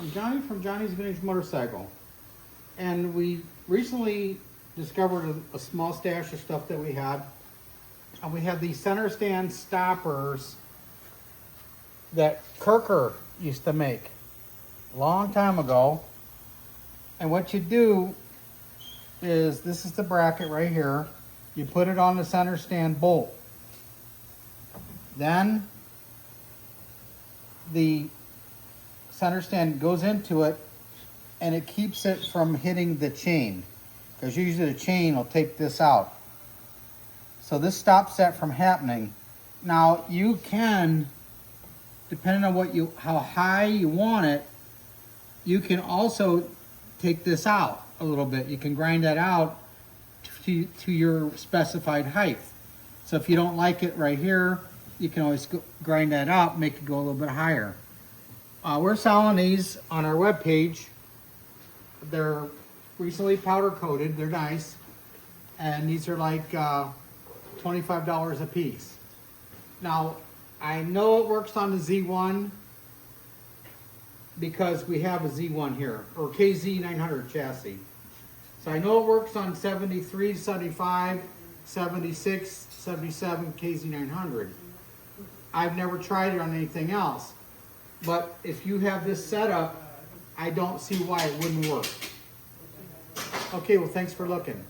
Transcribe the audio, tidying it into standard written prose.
I'm Johnny from Johnny's Vintage Motorcycle, and we recently discovered a small stash of stuff that we had, and we have these center stand stoppers that Kirker used to make a long time ago. And what you do is, this is the bracket right here, you put it on the center stand bolt, then the center stand goes into it and it keeps it from hitting the chain, because usually the chain will take this out. So this stops that from happening. Now you can, depending on how high you want it, you can also take this out a little bit. You can grind that out to your specified height. So if you don't like it right here, you can always grind that out, make it go a little bit higher. We're selling these on our webpage. They're recently powder coated, they're nice. And these are like $25 a piece. Now, I know it works on the Z1 because we have a Z1 here, or KZ900 chassis. So I know it works on 73, 75, 76, 77 KZ900. I've never tried it on anything else. But if you have this setup, I don't see why it wouldn't work. Okay, well, thanks for looking.